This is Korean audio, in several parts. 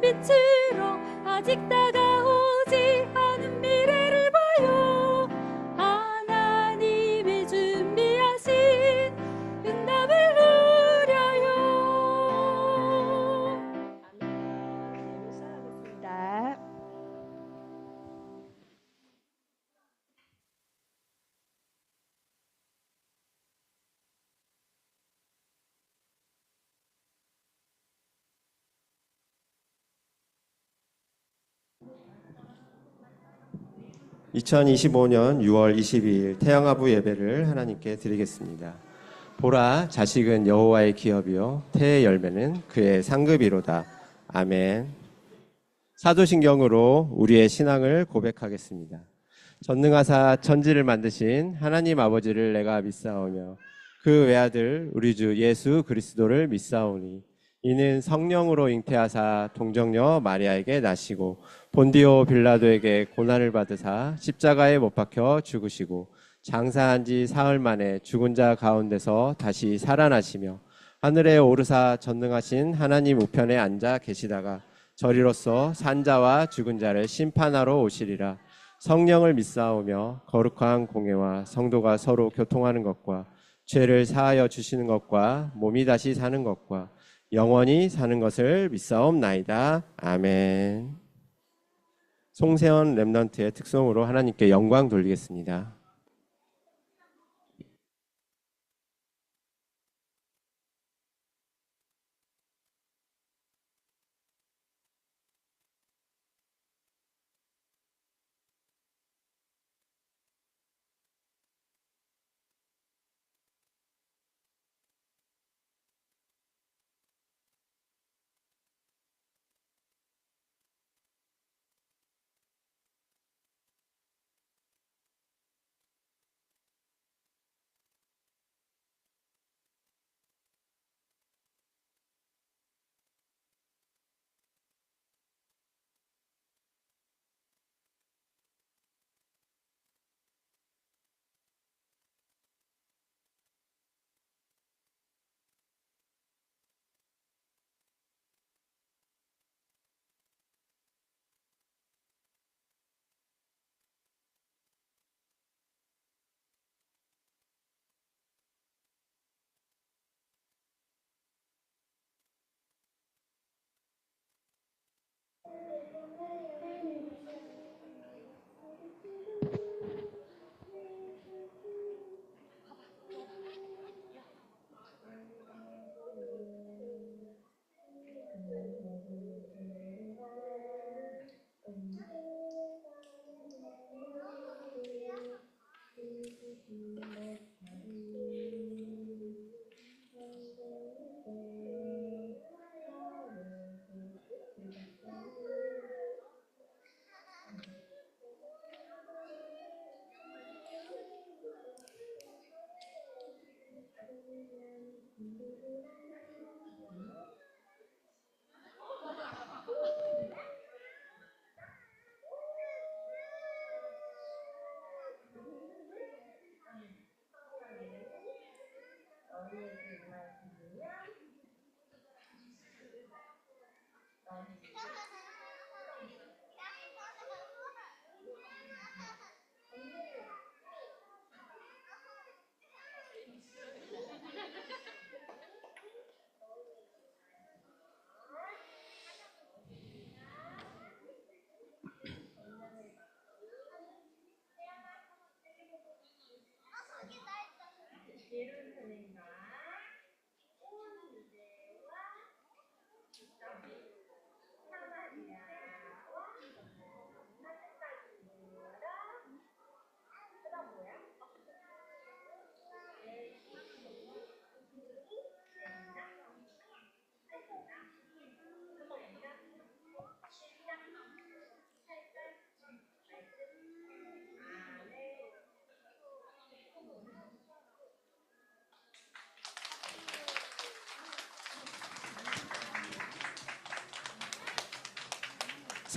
빛으로 아직 다가오지 않은 미래를 봐요. 하나님이 준비하신 응답을 누려요. 감사합니다. 2025년 6월 22일 태양아부 예배를 하나님께 드리겠습니다. 보라, 자식은 여호와의 기업이요 태의 열매는 그의 상급이로다. 아멘. 사도신경으로 우리의 신앙을 고백하겠습니다. 전능하사 천지를 만드신 하나님 아버지를 내가 믿사오며 그 외아들 우리 주 예수 그리스도를 믿사오니 이는 성령으로 잉태하사 동정녀 마리아에게 나시고 본디오 빌라도에게 고난을 받으사 십자가에 못 박혀 죽으시고 장사한 지 사흘 만에 죽은 자 가운데서 다시 살아나시며 하늘에 오르사 전능하신 하나님 우편에 앉아 계시다가 저리로서 산자와 죽은 자를 심판하러 오시리라. 성령을 믿사오며 거룩한 공회와 성도가 서로 교통하는 것과 죄를 사하여 주시는 것과 몸이 다시 사는 것과 영원히 사는 것을 믿사옵나이다. 아멘. 송세원 렘넌트의 특송으로 하나님께 영광 돌리겠습니다.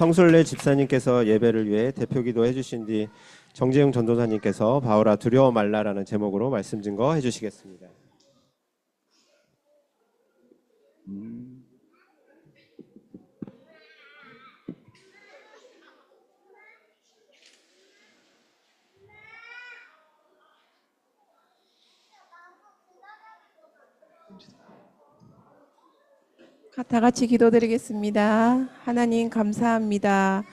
성술래 집사님께서 예배를 위해 대표기도 해주신 뒤 정재용 전도사님께서 바울아 두려워 말라라는 제목으로 말씀 증거 해주시겠습니다. 다 같이 기도드리겠습니다. 하나님 감사합니다.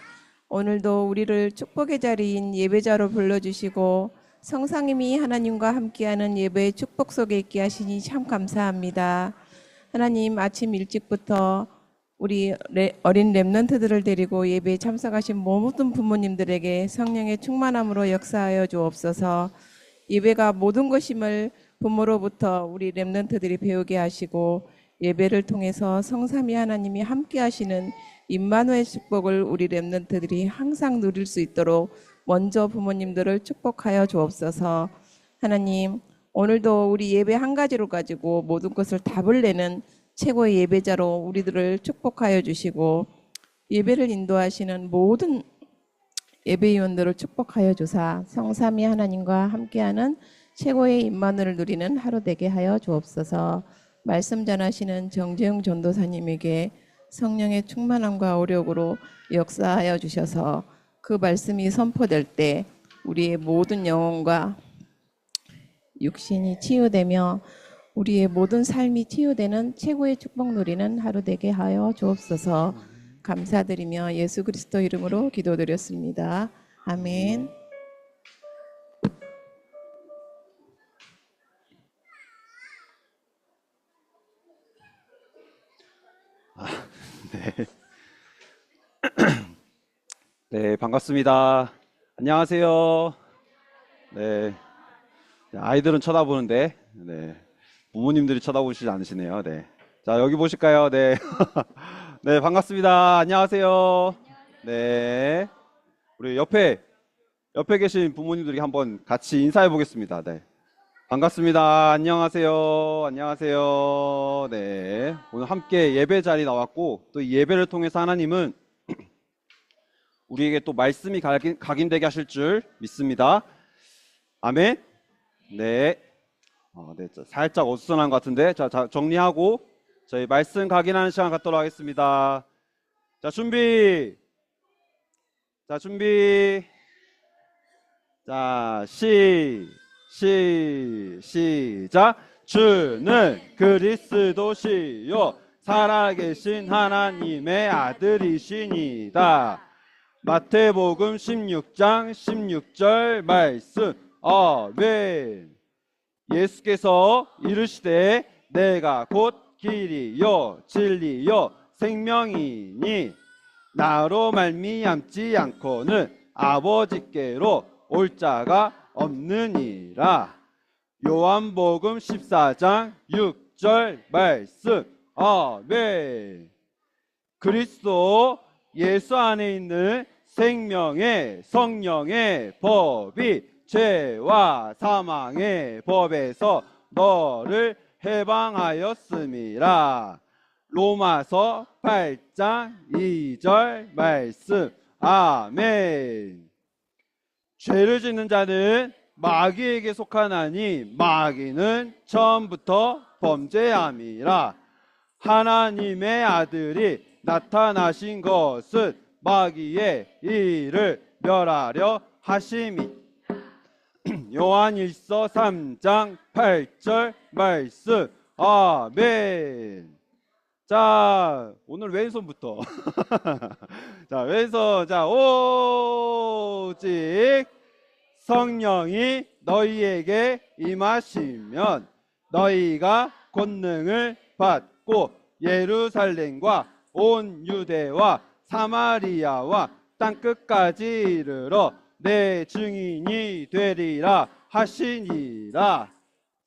오늘도 우리를 축복의 자리인 예배자로 불러주시고 성상님이 하나님과 함께하는 예배의 축복 속에 있게 하시니 참 감사합니다. 하나님 아침 일찍부터 우리 어린 렘넌트들을 데리고 예배에 참석하신 모든 부모님들에게 성령의 충만함으로 역사하여 주옵소서. 예배가 모든 것임을 부모로부터 우리 렘넌트들이 배우게 하시고 예배를 통해서 성삼위 하나님이 함께 하시는 임마누엘 축복을 우리 렘넌트들이 항상 누릴 수 있도록 먼저 부모님들을 축복하여 주옵소서. 하나님 오늘도 우리 예배 한 가지로 가지고 모든 것을 답을 내는 최고의 예배자로 우리들을 축복하여 주시고 예배를 인도하시는 모든 예배위원들을 축복하여 주사 성삼위 하나님과 함께하는 최고의 임마누엘을 누리는 하루 되게 하여 주옵소서. 말씀 전하시는 정재웅 전도사님에게 성령의 충만함과 오력으로 역사하여 주셔서 그 말씀이 선포될 때 우리의 모든 영혼과 육신이 치유되며 우리의 모든 삶이 치유되는 최고의 축복 누리는 하루 되게 하여 주옵소서. 감사드리며 예수 그리스도 이름으로 기도드렸습니다. 아멘. 네. 네, 반갑습니다. 안녕하세요. 네. 아이들은 쳐다보는데, 네. 부모님들이 쳐다보시지 않으시네요. 네. 자, 여기 보실까요? 네. 네, 반갑습니다. 안녕하세요. 네. 우리 옆에 계신 부모님들이 한번 같이 인사해 보겠습니다. 네. 반갑습니다. 안녕하세요. 안녕하세요. 네. 오늘 함께 예배 자리 나왔고, 또 이 예배를 통해서 하나님은 우리에게 또 말씀이 각인되게 하실 줄 믿습니다. 아멘. 네. 네. 살짝 어수선한 것 같은데, 자, 정리하고 저희 말씀 각인하는 시간 갖도록 하겠습니다. 자, 준비. 자, 준비. 자, 시작. 주는 그리스도시요 살아계신 하나님의 아들이시니다. 마태복음 16장 16절 말씀. 아멘. 예수께서 이르시되 내가 곧 길이요 진리요 생명이니 나로 말미암지 않고는 아버지께로 올 자가 없느니라. 요한복음 14장 6절 말씀. 아멘. 그리스도 예수 안에 있는 생명의 성령의 법이 죄와 사망의 법에서 너를 해방하였음이라. 로마서 8장 2절 말씀. 아멘. 죄를 짓는 자는 마귀에게 속하나니 마귀는 처음부터 범죄함이라. 하나님의 아들이 나타나신 것은 마귀의 일을 멸하려 하심이. 요한일서 3장 8절 말씀. 아멘. 자, 오늘 왼손부터. 자, 왼손. 자, 오직 성령이 너희에게 임하시면 너희가 권능을 받고 예루살렘과 온 유대와 사마리아와 땅끝까지 이르러 내 증인이 되리라 하시니라.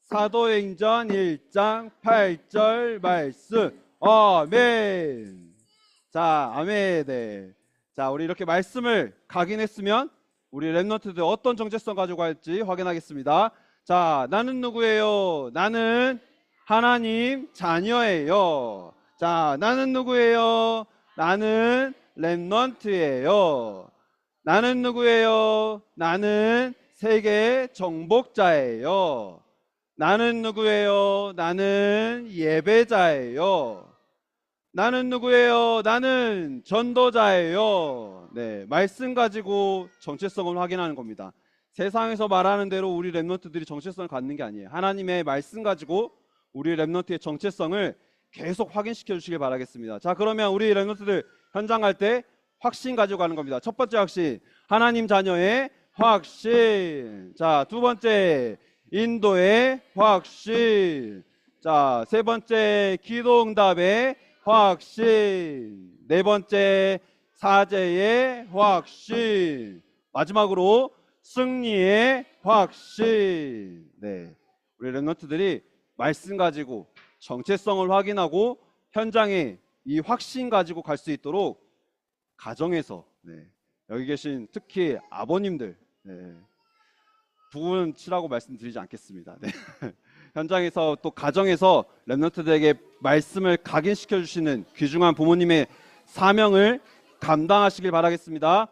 사도행전 1장 8절 말씀. 아멘. 자, 아멘. 네. 자, 우리 이렇게 말씀을 각인했으면 우리 렘넌트들 어떤 정체성 가지고 할지 확인하겠습니다. 자, 나는 누구예요? 나는 하나님 자녀예요. 자, 나는 누구예요? 나는 렘넌트예요. 나는 누구예요? 나는 세계 정복자예요. 나는 누구예요? 나는 예배자예요. 나는 누구예요? 나는 전도자예요. 네, 말씀 가지고 정체성을 확인하는 겁니다. 세상에서 말하는 대로 우리 렘넌트들이 정체성을 갖는 게 아니에요. 하나님의 말씀 가지고 우리 렘넌트의 정체성을 계속 확인시켜 주시길 바라겠습니다. 자, 그러면 우리 렘넌트들 현장 갈 때 확신 가지고 가는 겁니다. 첫 번째 확신, 하나님 자녀의 확신. 자, 두 번째, 인도의 확신. 자, 세 번째, 기도 응답의 확신. 네 번째, 사제의 확신. 마지막으로 승리의 확신. 네, 우리 렘넌트들이 말씀 가지고 정체성을 확인하고 현장에 이 확신 가지고 갈 수 있도록 가정에서, 네, 여기 계신 특히 아버님들, 네, 부분 치라고 말씀드리지 않겠습니다. 네. 현장에서 또 가정에서 렘넌트들에게 말씀을 각인시켜 주시는 귀중한 부모님의 사명을 감당하시길 바라겠습니다.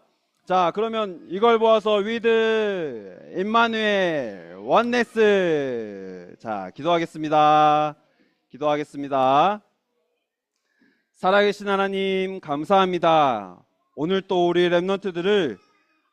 자, 그러면 이걸 보아서 위드 임마누엘 원네스. 자, 기도하겠습니다. 기도하겠습니다. 살아계신 하나님, 감사합니다. 오늘 또 우리 렘넌트들을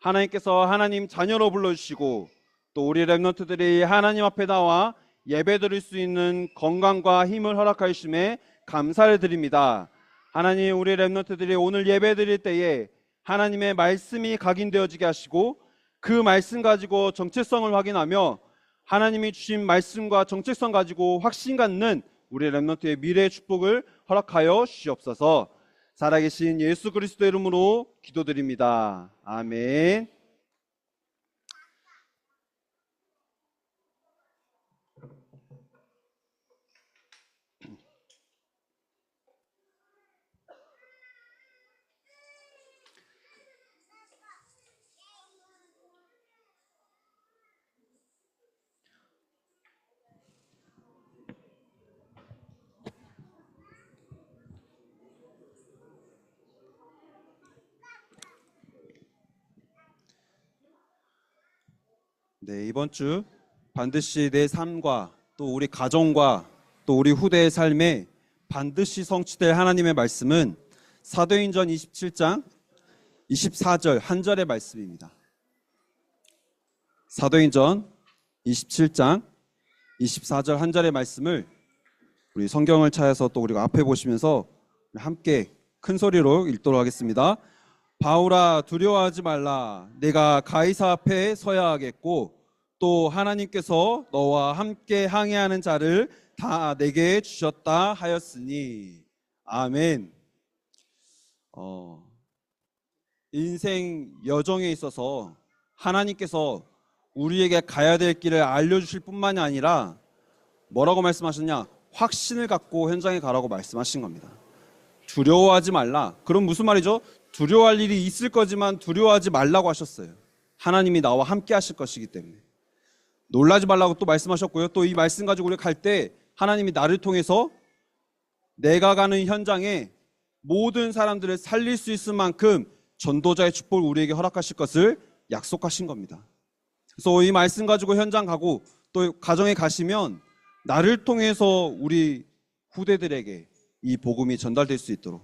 하나님께서 하나님 자녀로 불러주시고 또 우리 렘넌트들이 하나님 앞에 나와 예배드릴 수 있는 건강과 힘을 허락하여 주심에 감사를 드립니다. 하나님, 우리 렘넌트들이 오늘 예배드릴 때에 하나님의 말씀이 각인되어지게 하시고 그 말씀 가지고 정체성을 확인하며 하나님이 주신 말씀과 정체성 가지고 확신 갖는 우리 렘넌트의 미래의 축복을 허락하여 주시옵소서. 살아계신 예수 그리스도 이름으로 기도드립니다. 아멘. 네, 이번 주 반드시 내 삶과 또 우리 가정과 또 우리 후대의 삶에 반드시 성취될 하나님의 말씀은 사도행전 27장 24절 한 절의 말씀입니다. 사도행전 27장 24절 한 절의 말씀을 우리 성경을 찾아서 또 우리가 앞에 보시면서 함께 큰 소리로 읽도록 하겠습니다. 바울아, 두려워하지 말라. 내가 가이사 앞에 서야 하겠고 또 하나님께서 너와 함께 항해하는 자를 다 내게 주셨다 하였으니. 아멘. 인생 여정에 있어서 하나님께서 우리에게 가야 될 길을 알려주실 뿐만이 아니라 뭐라고 말씀하셨냐? 확신을 갖고 현장에 가라고 말씀하신 겁니다. 두려워하지 말라. 그럼 무슨 말이죠? 두려워할 일이 있을 거지만 두려워하지 말라고 하셨어요. 하나님이 나와 함께 하실 것이기 때문에. 놀라지 말라고 또 말씀하셨고요. 또 이 말씀 가지고 우리가 갈 때 하나님이 나를 통해서 내가 가는 현장에 모든 사람들을 살릴 수 있을 만큼 전도자의 축복을 우리에게 허락하실 것을 약속하신 겁니다. 그래서 이 말씀 가지고 현장 가고 또 가정에 가시면 나를 통해서 우리 후대들에게 이 복음이 전달될 수 있도록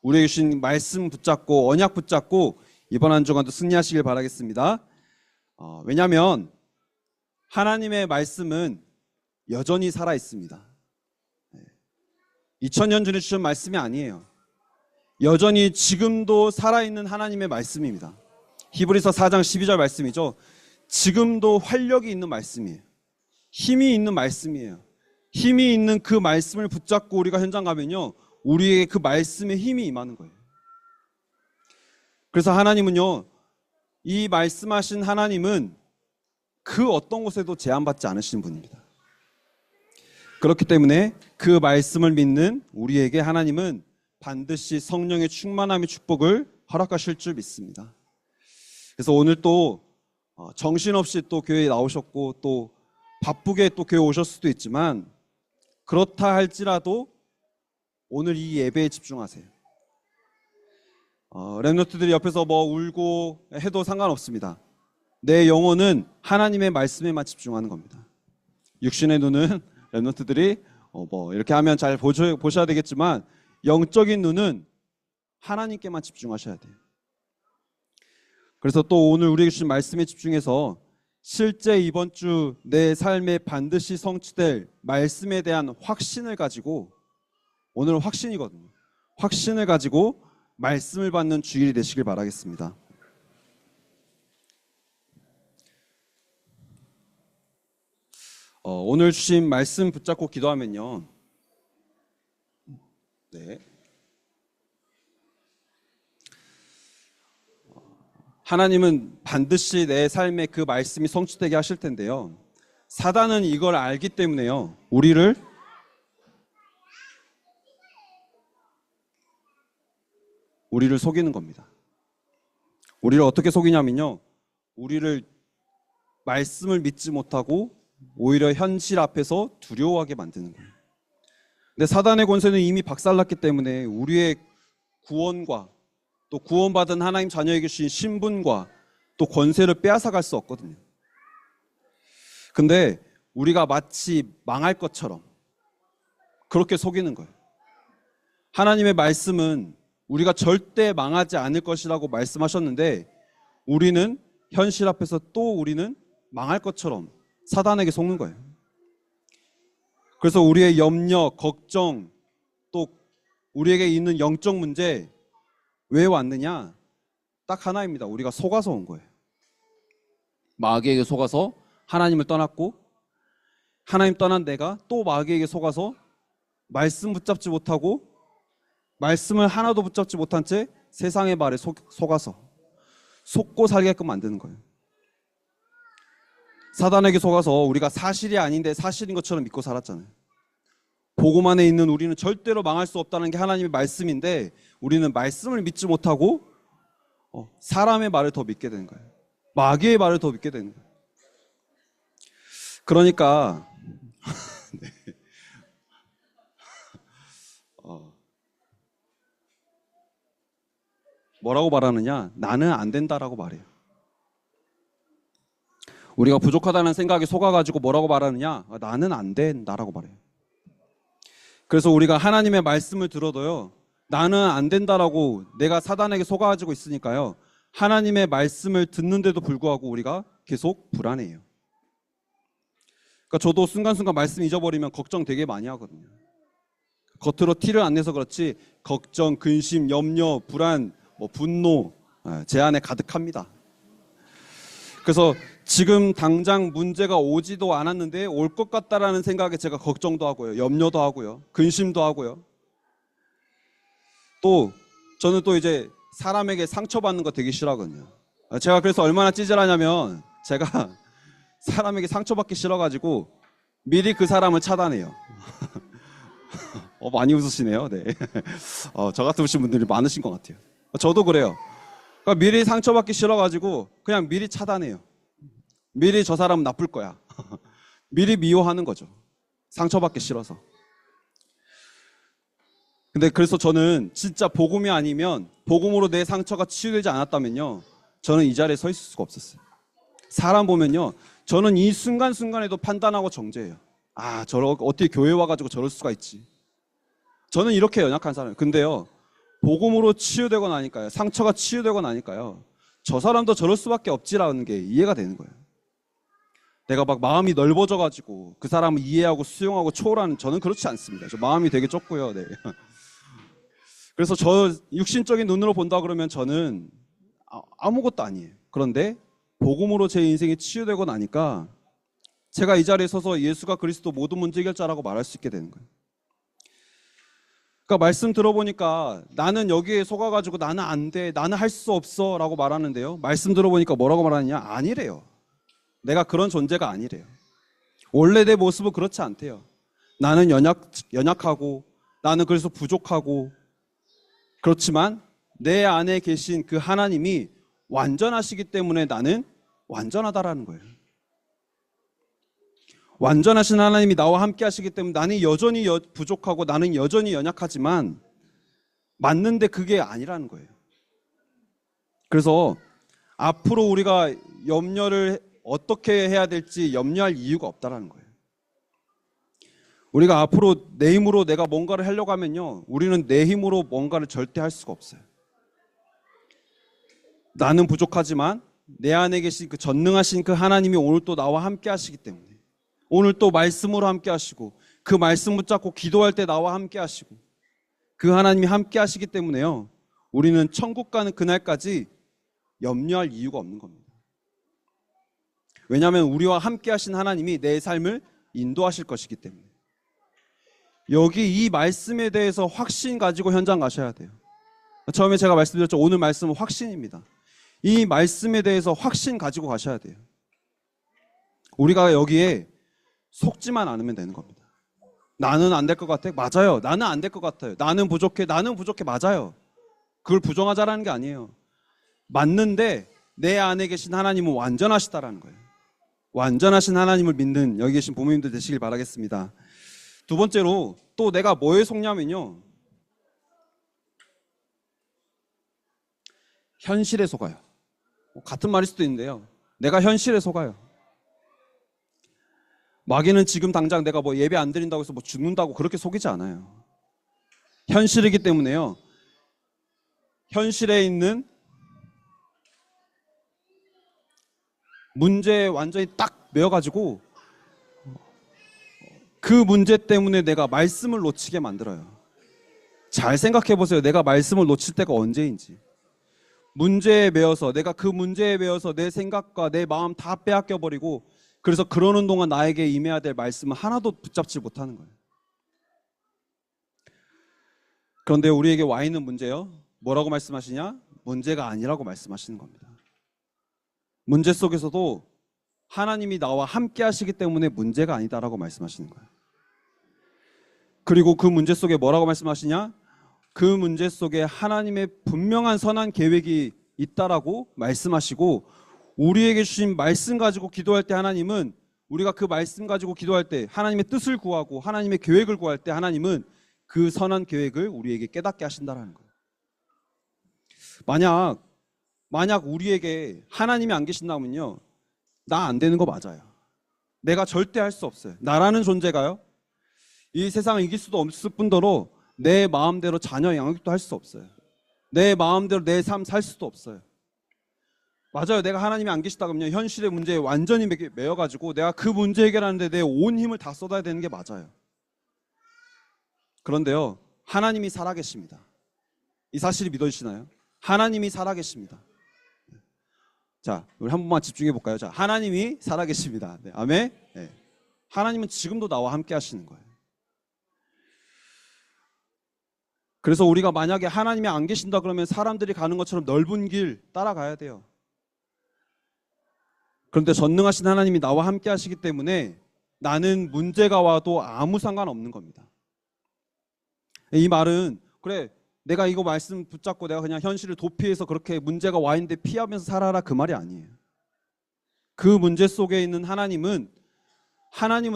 우리에게 주신 말씀 붙잡고 언약 붙잡고 이번 한 주간도 승리하시길 바라겠습니다. 왜냐하면 하나님의 말씀은 여전히 살아 있습니다. 2000년 전에 주신 말씀이 아니에요. 여전히 지금도 살아있는 하나님의 말씀입니다. 히브리서 4장 12절 말씀이죠. 지금도 활력이 있는 말씀이에요. 힘이 있는 말씀이에요. 힘이 있는 그 말씀을 붙잡고 우리가 현장 가면요, 우리에게 그 말씀의 힘이 임하는 거예요. 그래서 하나님은요, 이 말씀하신 하나님은 그 어떤 곳에도 제한받지 않으시는 분입니다. 그렇기 때문에 그 말씀을 믿는 우리에게 하나님은 반드시 성령의 충만함의 축복을 허락하실 줄 믿습니다. 그래서 오늘 또 정신없이 또 교회에 나오셨고 또 바쁘게 또 교회 오셨을 수도 있지만 그렇다 할지라도 오늘 이 예배에 집중하세요. 렘넌트들이 옆에서 뭐 울고 해도 상관없습니다. 내 영혼은 하나님의 말씀에만 집중하는 겁니다. 육신의 눈은 렘넌트들이 뭐 이렇게 하면 잘 보셔야 되겠지만 영적인 눈은 하나님께만 집중하셔야 돼요. 그래서 또 오늘 우리에게 주신 말씀에 집중해서 실제 이번 주 내 삶에 반드시 성취될 말씀에 대한 확신을 가지고, 오늘 확신이거든요. 확신을 가지고 말씀을 받는 주일이 되시길 바라겠습니다. 오늘 주신 말씀 붙잡고 기도하면요. 네. 하나님은 반드시 내 삶에 그 말씀이 성취되게 하실 텐데요. 사단은 이걸 알기 때문에요. 우리를 속이는 겁니다. 우리를 어떻게 속이냐면요. 우리를 말씀을 믿지 못하고 오히려 현실 앞에서 두려워하게 만드는 거예요. 근데 사단의 권세는 이미 박살났기 때문에 우리의 구원과 또 구원받은 하나님 자녀에게 주신 신분과 또 권세를 빼앗아갈 수 없거든요. 근데 우리가 마치 망할 것처럼 그렇게 속이는 거예요. 하나님의 말씀은 우리가 절대 망하지 않을 것이라고 말씀하셨는데 우리는 현실 앞에서 또 우리는 망할 것처럼 사단에게 속는 거예요. 그래서 우리의 염려, 걱정, 또 우리에게 있는 영적 문제 왜 왔느냐? 딱 하나입니다. 우리가 속아서 온 거예요. 마귀에게 속아서 하나님을 떠났고, 하나님 떠난 내가 또 마귀에게 속아서 말씀 붙잡지 못하고 말씀을 하나도 붙잡지 못한 채 세상의 말에 속아서 속고 살게끔 만드는 거예요. 사단에게 속아서 우리가 사실이 아닌데 사실인 것처럼 믿고 살았잖아요. 복음 안에 있는 우리는 절대로 망할 수 없다는 게 하나님의 말씀인데 우리는 말씀을 믿지 못하고 사람의 말을 더 믿게 되는 거예요. 마귀의 말을 더 믿게 되는 거예요. 그러니까 네. 뭐라고 말하느냐? 나는 안 된다라고 말해요. 우리가 부족하다는 생각에 속아가지고 뭐라고 말하느냐? 나는 안 된다라고 말해요. 그래서 우리가 하나님의 말씀을 들어도요, 나는 안 된다라고 내가 사단에게 속아가지고 있으니까요, 하나님의 말씀을 듣는데도 불구하고 우리가 계속 불안해요. 그러니까 저도 순간순간 말씀 잊어버리면 걱정 되게 많이 하거든요. 겉으로 티를 안 내서 그렇지 걱정, 근심, 염려, 불안, 분노 제 안에 가득합니다. 그래서 지금 당장 문제가 오지도 않았는데 올 것 같다라는 생각에 제가 걱정도 하고요, 염려도 하고요, 근심도 하고요. 또 저는 또 이제 사람에게 상처받는 거 되게 싫어하거든요. 제가 그래서 얼마나 찌질하냐면 제가 사람에게 상처받기 싫어가지고 미리 그 사람을 차단해요. 많이 웃으시네요. 네. 저 같은 분들이 많으신 것 같아요. 저도 그래요. 그러니까 미리 상처받기 싫어가지고 그냥 미리 차단해요. 미리 저 사람은 나쁠 거야. 미리 미워하는 거죠. 상처받기 싫어서. 근데 그래서 저는 진짜 복음이 아니면, 복음으로 내 상처가 치유되지 않았다면요, 저는 이 자리에 서 있을 수가 없었어요. 사람 보면요, 저는 이 순간순간에도 판단하고 정죄해요. 어떻게 교회 와가지고 저럴 수가 있지. 저는 이렇게 연약한 사람이에요. 근데요, 복음으로 치유되고 나니까요, 상처가 치유되고 나니까요, 저 사람도 저럴 수밖에 없지라는 게 이해가 되는 거예요. 내가 막 마음이 넓어져가지고 그 사람을 이해하고 수용하고 초월하는, 저는 그렇지 않습니다. 저 마음이 되게 좁고요. 네. 그래서 저 육신적인 눈으로 본다 그러면 저는 아무것도 아니에요. 그런데 복음으로 제 인생이 치유되고 나니까 제가 이 자리에 서서 예수가 그리스도 모든 문제 해결자라고 말할 수 있게 되는 거예요. 그러니까 말씀 들어보니까 나는 여기에 속아가지고 나는 안 돼, 나는 할 수 없어 라고 말하는데요, 말씀 들어보니까 뭐라고 말하느냐? 아니래요. 내가 그런 존재가 아니래요. 원래 내 모습은 그렇지 않대요. 나는 연약하고 나는 그래서 부족하고, 그렇지만 내 안에 계신 그 하나님이 완전하시기 때문에 나는 완전하다라는 거예요. 완전하신 하나님이 나와 함께 하시기 때문에 나는 여전히 부족하고 나는 여전히 연약하지만 맞는데 그게 아니라는 거예요. 그래서 앞으로 우리가 염려를 어떻게 해야 될지 염려할 이유가 없다라는 거예요. 우리가 앞으로 내 힘으로 내가 뭔가를 하려고 하면요, 우리는 내 힘으로 뭔가를 절대 할 수가 없어요. 나는 부족하지만 내 안에 계신 그 전능하신 그 하나님이 오늘 또 나와 함께 하시기 때문에, 오늘 또 말씀으로 함께 하시고, 그 말씀 붙잡고 기도할 때 나와 함께 하시고, 그 하나님이 함께 하시기 때문에요, 우리는 천국 가는 그날까지 염려할 이유가 없는 겁니다. 왜냐하면 우리와 함께 하신 하나님이 내 삶을 인도하실 것이기 때문에. 여기 이 말씀에 대해서 확신 가지고 현장 가셔야 돼요. 처음에 제가 말씀드렸죠. 오늘 말씀은 확신입니다. 이 말씀에 대해서 확신 가지고 가셔야 돼요. 우리가 여기에 속지만 않으면 되는 겁니다. 나는 안 될 것 같아? 맞아요. 나는 안 될 것 같아요. 나는 부족해. 나는 부족해. 맞아요. 그걸 부정하자라는 게 아니에요. 맞는데 내 안에 계신 하나님은 완전하시다라는 거예요. 완전하신 하나님을 믿는 여기 계신 부모님들 되시길 바라겠습니다. 두 번째로 또 내가 뭐에 속냐면요, 현실에 속아요. 같은 말일 수도 있는데요, 내가 현실에 속아요. 마귀는 지금 당장 내가 뭐 예배 안 드린다고 해서 뭐 죽는다고 그렇게 속이지 않아요. 현실이기 때문에요, 현실에 있는 문제에 완전히 딱 매어가지고 그 문제 때문에 내가 말씀을 놓치게 만들어요. 잘 생각해 보세요. 내가 말씀을 놓칠 때가 언제인지. 문제에 매여서, 내가 그 문제에 매여서 내 생각과 내 마음 다 빼앗겨 버리고, 그래서 그러는 동안 나에게 임해야 될 말씀은 하나도 붙잡지 못하는 거예요. 그런데 우리에게 와 있는 문제요, 뭐라고 말씀하시냐? 문제가 아니라고 말씀하시는 겁니다. 문제 속에서도 하나님이 나와 함께 하시기 때문에 문제가 아니다라고 말씀하시는 거예요. 그리고 그 문제 속에 뭐라고 말씀하시냐? 그 문제 속에 하나님의 분명한 선한 계획이 있다라고 말씀하시고, 우리에게 주신 말씀 가지고 기도할 때 하나님은, 우리가 그 말씀 가지고 기도할 때 하나님의 뜻을 구하고 하나님의 계획을 구할 때 하나님은 그 선한 계획을 우리에게 깨닫게 하신다라는 거예요. 만약 우리에게 하나님이 안 계신다면요, 나 안 되는 거 맞아요. 내가 절대 할 수 없어요. 나라는 존재가요, 이 세상을 이길 수도 없을 뿐더러 내 마음대로 자녀 양육도 할 수 없어요. 내 마음대로 내 삶 살 수도 없어요. 맞아요. 내가 하나님이 안 계시다 그러면 현실의 문제에 완전히 매여가지고 내가 그 문제 해결하는데 내 온 힘을 다 쏟아야 되는 게 맞아요. 그런데요, 하나님이 살아계십니다. 이 사실이 믿어지시나요? 하나님이 살아계십니다. 자, 우리 한 번만 집중해 볼까요? 자, 하나님이 살아계십니다. 네, 아멘. 네. 하나님은 지금도 나와 함께 하시는 거예요. 그래서 우리가 만약에 하나님이 안 계신다 그러면 사람들이 가는 것처럼 넓은 길 따라가야 돼요. 그런데 전능하신 하나님이 나와 함께 하시기 때문에 나는 문제가 와도 아무 상관없는 겁니다. 이 말은, 그래 내가 이거 말씀 붙잡고 내가 그냥 현실을 도피해서 그렇게 문제가 와 있는데 피하면서 살아라, 그 말이 아니에요. 그 문제 속에 있는 하나님은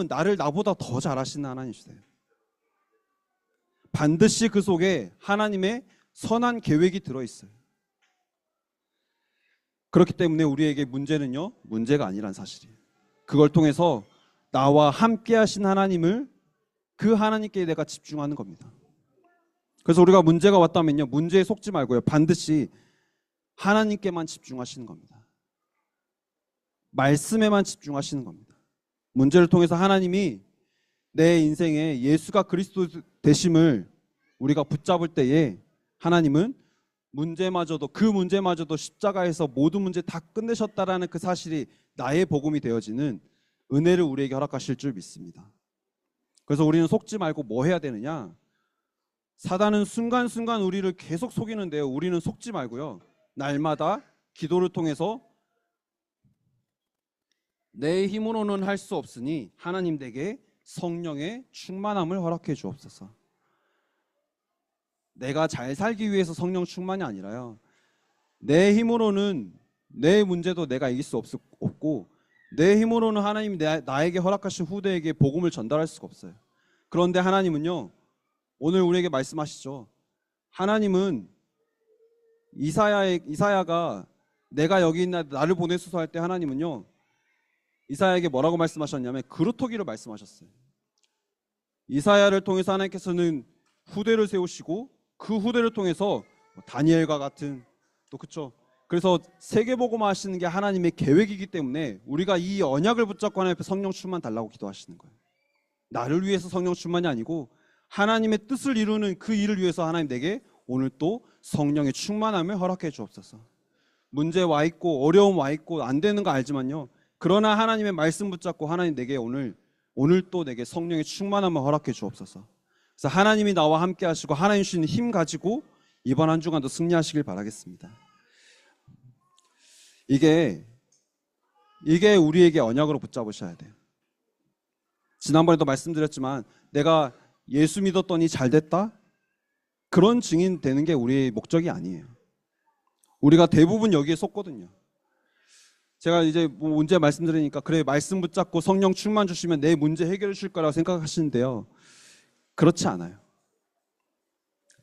나를 나보다 더 잘 아시는 하나님이세요. 반드시 그 속에 하나님의 선한 계획이 들어있어요. 그렇기 때문에 우리에게 문제는요, 문제가 아니란 사실이에요. 그걸 통해서 나와 함께 하신 하나님을, 그 하나님께 내가 집중하는 겁니다. 그래서 우리가 문제가 왔다면요, 문제에 속지 말고요, 반드시 하나님께만 집중하시는 겁니다. 말씀에만 집중하시는 겁니다. 문제를 통해서 하나님이 내 인생에 예수가 그리스도 되심을 우리가 붙잡을 때에 하나님은 문제마저도, 그 문제마저도 십자가에서 모든 문제 다 끝내셨다라는 그 사실이 나의 복음이 되어지는 은혜를 우리에게 허락하실 줄 믿습니다. 그래서 우리는 속지 말고 뭐 해야 되느냐? 사단은 순간순간 우리를 계속 속이는데요, 우리는 속지 말고요, 날마다 기도를 통해서 내 힘으로는 할 수 없으니 하나님 댁에 성령의 충만함을 허락해 주옵소서. 내가 잘 살기 위해서 성령 충만이 아니라요, 내 힘으로는 내 문제도 내가 이길 수 없고, 내 힘으로는 하나님이 나에게 허락하신 후대에게 복음을 전달할 수가 없어요. 그런데 하나님은요, 오늘 우리에게 말씀하시죠. 하나님은 이사야가 내가 여기 있나 나를 보내소서 할 때 하나님은요, 이사야에게 뭐라고 말씀하셨냐면 그루터기를 말씀하셨어요. 이사야를 통해서 하나님께서는 후대를 세우시고, 그 후대를 통해서 다니엘과 같은, 또 그쵸, 그래서 세계복음화 하시는 게 하나님의 계획이기 때문에 우리가 이 언약을 붙잡고 하나님 앞에 성령 충만 달라고 기도하시는 거예요. 나를 위해서 성령 충만이 아니고 하나님의 뜻을 이루는 그 일을 위해서 하나님 내게 오늘 또 성령의 충만함을 허락해 주옵소서. 문제 와 있고 어려움 와 있고 안 되는 거 알지만요. 그러나 하나님의 말씀 붙잡고 하나님 내게 오늘 또 내게 성령의 충만함을 허락해 주옵소서. 그래서 하나님이 나와 함께 하시고 하나님 주시는 힘 가지고 이번 한 주간도 승리하시길 바라겠습니다. 이게 우리에게 언약으로 붙잡으셔야 돼요. 지난번에도 말씀드렸지만 내가 예수 믿었더니 잘 됐다? 그런 증인 되는 게 우리의 목적이 아니에요. 우리가 대부분 여기에 속거든요. 제가 이제 뭐 문제 말씀드리니까 그래 말씀 붙잡고 성령 충만 주시면 내 문제 해결해 줄 거라고 생각하시는데요. 그렇지 않아요.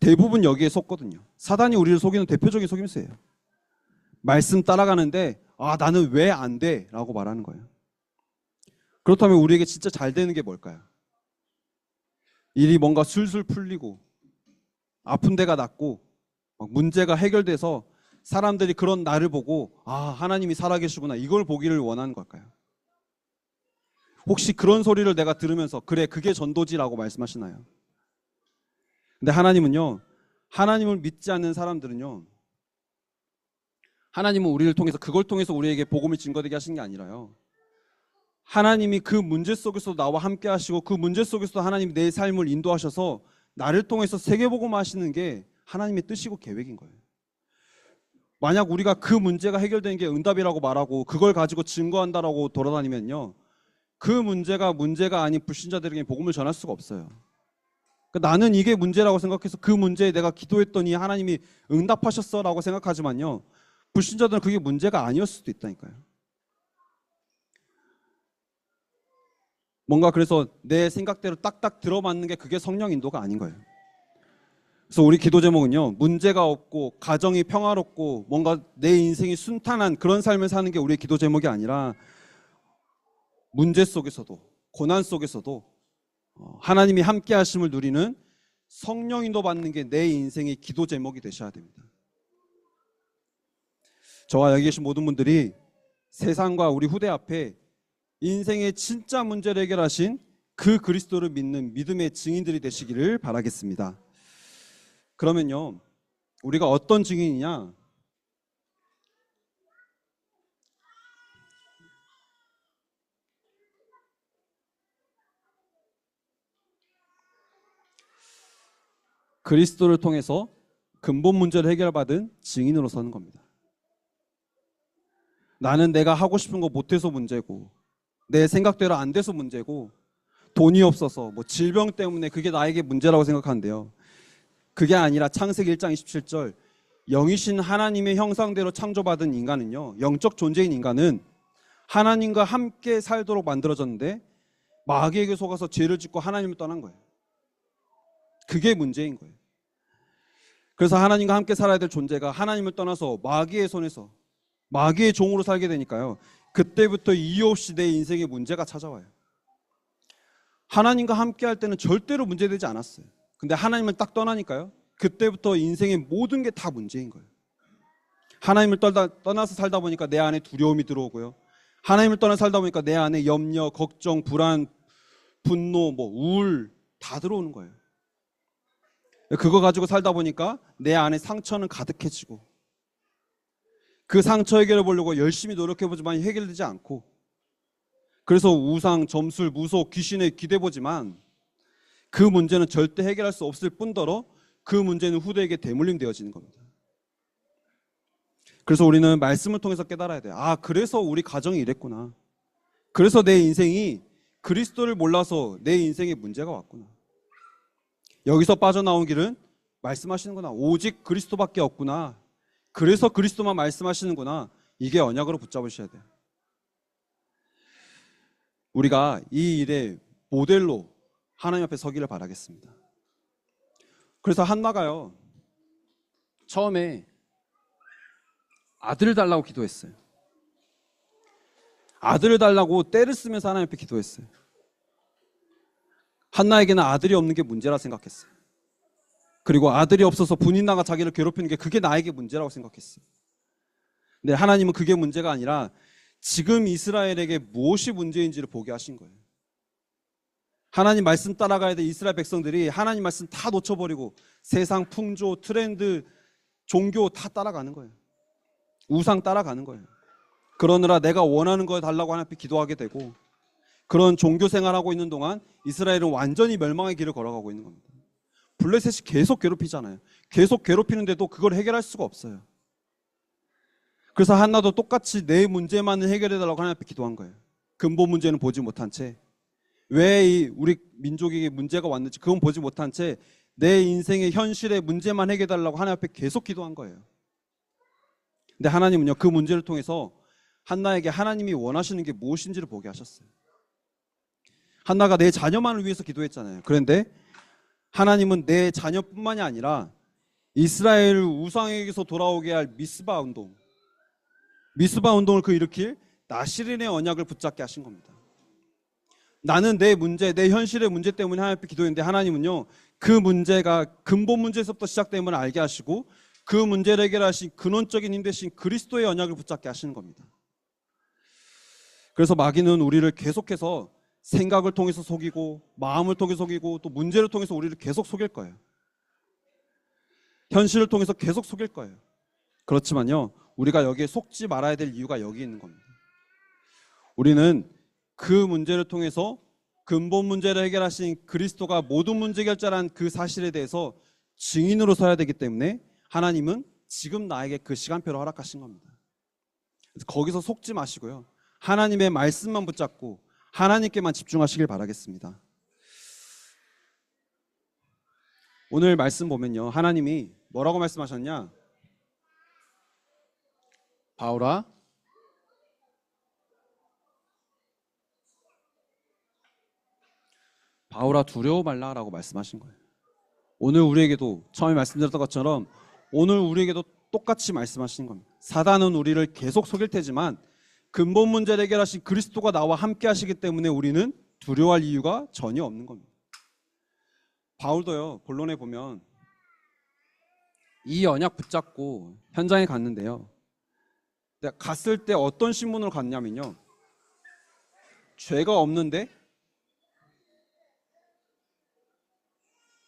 대부분 여기에 속거든요. 사단이 우리를 속이는 대표적인 속임수예요. 말씀 따라가는데 나는 왜 안 돼? 라고 말하는 거예요. 그렇다면 우리에게 진짜 잘 되는 게 뭘까요? 일이 뭔가 술술 풀리고 아픈 데가 낫고 문제가 해결돼서 사람들이 그런 나를 보고 하나님이 살아계시구나 이걸 보기를 원하는 걸까요? 혹시 그런 소리를 내가 들으면서 그래 그게 전도지라고 말씀하시나요? 근데 하나님은요, 하나님을 믿지 않는 사람들은요, 하나님은 우리를 통해서 그걸 통해서 우리에게 복음을 증거되게 하신 게 아니라요, 하나님이 그 문제 속에서 나와 함께 하시고 그 문제 속에서 하나님이 내 삶을 인도하셔서 나를 통해서 세계복음 하시는 게 하나님의 뜻이고 계획인 거예요. 만약 우리가 그 문제가 해결되는 게 응답이라고 말하고 그걸 가지고 증거한다라고 돌아다니면요, 그 문제가 아닌 불신자들에게 복음을 전할 수가 없어요. 그러니까 나는 이게 문제라고 생각해서 그 문제에 내가 기도했더니 하나님이 응답하셨어라고 생각하지만요, 불신자들은 그게 문제가 아니었을 수도 있다니까요. 뭔가 그래서 내 생각대로 딱딱 들어맞는 게 그게 성령 인도가 아닌 거예요. 그래서 우리 기도 제목은요, 문제가 없고 가정이 평화롭고 뭔가 내 인생이 순탄한 그런 삶을 사는 게 우리의 기도 제목이 아니라 문제 속에서도 고난 속에서도 하나님이 함께 하심을 누리는 성령 인도 받는 게 내 인생의 기도 제목이 되셔야 됩니다. 저와 여기 계신 모든 분들이 세상과 우리 후대 앞에 인생의 진짜 문제를 해결하신 그 그리스도를 믿는 믿음의 증인들이 되시기를 바라겠습니다. 그러면요, 우리가 어떤 증인이냐? 그리스도를 통해서 근본 문제를 해결받은 증인으로 서는 겁니다. 나는 내가 하고 싶은 거 못해서 문제고, 내 생각대로 안 돼서 문제고, 돈이 없어서 뭐 질병 때문에 그게 나에게 문제라고 생각하는데요, 그게 아니라 창세기 1장 27절 영이신 하나님의 형상대로 창조받은 인간은요, 영적 존재인 인간은 하나님과 함께 살도록 만들어졌는데 마귀에게 속아서 죄를 짓고 하나님을 떠난 거예요. 그게 문제인 거예요. 그래서 하나님과 함께 살아야 될 존재가 하나님을 떠나서 마귀의 손에서 마귀의 종으로 살게 되니까요, 그때부터 이유 없이 내 인생에 문제가 찾아와요. 하나님과 함께 할 때는 절대로 문제되지 않았어요. 근데 하나님을 딱 떠나니까요, 그때부터 인생의 모든 게 다 문제인 거예요. 하나님을 떠나서 살다 보니까 내 안에 두려움이 들어오고요, 하나님을 떠나 살다 보니까 내 안에 염려, 걱정, 불안, 분노, 우울 다 들어오는 거예요. 그거 가지고 살다 보니까 내 안에 상처는 가득해지고, 그 상처 해결해 보려고 열심히 노력해보지만 해결되지 않고, 그래서 우상, 점술, 무속, 귀신에 기대보지만 그 문제는 절대 해결할 수 없을 뿐더러 그 문제는 후대에게 대물림 되어지는 겁니다. 그래서 우리는 말씀을 통해서 깨달아야 돼요. 그래서 우리 가정이 이랬구나. 그래서 내 인생이 그리스도를 몰라서 내 인생에 문제가 왔구나. 여기서 빠져나온 길은 말씀하시는구나. 오직 그리스도밖에 없구나. 그래서 그리스도만 말씀하시는구나. 이게 언약으로 붙잡으셔야 돼요. 우리가 이 일의 모델로 하나님 앞에 서기를 바라겠습니다. 그래서 한나가요, 처음에 아들을 달라고 기도했어요. 아들을 달라고 떼를 쓰면서 하나님 앞에 기도했어요. 한나에게는 아들이 없는 게 문제라 생각했어요. 그리고 아들이 없어서 분인나가 자기를 괴롭히는 게 그게 나에게 문제라고 생각했어요. 근데 하나님은 그게 문제가 아니라 지금 이스라엘에게 무엇이 문제인지를 보게 하신 거예요. 하나님 말씀 따라가야 될 이스라엘 백성들이 하나님 말씀 다 놓쳐버리고 세상 풍조, 트렌드, 종교 다 따라가는 거예요. 우상 따라가는 거예요. 그러느라 내가 원하는 거 달라고 하나님 앞에 기도하게 되고, 그런 종교 생활하고 있는 동안 이스라엘은 완전히 멸망의 길을 걸어가고 있는 겁니다. 블레셋이 계속 괴롭히잖아요. 계속 괴롭히는데도 그걸 해결할 수가 없어요. 그래서 한나도 똑같이 내 문제만을 해결해달라고 하나님 앞에 기도한 거예요. 근본 문제는 보지 못한 채, 왜 우리 민족에게 문제가 왔는지 그건 보지 못한 채 내 인생의 현실의 문제만 해결해달라고 하나님 앞에 계속 기도한 거예요. 근데 하나님은요, 그 문제를 통해서 한나에게 하나님이 원하시는 게 무엇인지를 보게 하셨어요. 한나가 내 자녀만을 위해서 기도했잖아요. 그런데 하나님은 내 자녀뿐만이 아니라 이스라엘 우상에게서 돌아오게 할 미스바 운동을 그 일으킬 나시린의 언약을 붙잡게 하신 겁니다. 나는 내 문제, 내 현실의 문제 때문에 하나님 앞에 기도했는데 하나님은요, 그 문제가 근본 문제에서부터 시작됨을 알게 하시고 그 문제를 해결하신 근원적인 힘 대신 그리스도의 언약을 붙잡게 하시는 겁니다. 그래서 마귀는 우리를 계속해서 생각을 통해서 속이고 마음을 통해서 속이고 또 문제를 통해서 우리를 계속 속일 거예요. 현실을 통해서 계속 속일 거예요. 그렇지만요, 우리가 여기에 속지 말아야 될 이유가 여기 있는 겁니다. 우리는 그 문제를 통해서 근본 문제를 해결하신 그리스도가 모든 문제 해결자라는 그 사실에 대해서 증인으로 서야 되기 때문에 하나님은 지금 나에게 그 시간표를 허락하신 겁니다. 그래서 거기서 속지 마시고요, 하나님의 말씀만 붙잡고 하나님께만 집중하시길 바라겠습니다. 오늘 말씀 보면요, 하나님이 뭐라고 말씀하셨냐? 바울아, 두려워 말라라고 말씀하신 거예요. 오늘 우리에게도 처음에 말씀드렸던 것처럼 오늘 우리에게도 똑같이 말씀하시는 겁니다. 사단은 우리를 계속 속일 테지만 근본 문제를 해결하신 그리스도가 나와 함께 하시기 때문에 우리는 두려워할 이유가 전혀 없는 겁니다. 바울도요, 본론에 보면 이 언약 붙잡고 현장에 갔는데요, 갔을 때 어떤 신분으로 갔냐면요, 죄가 없는데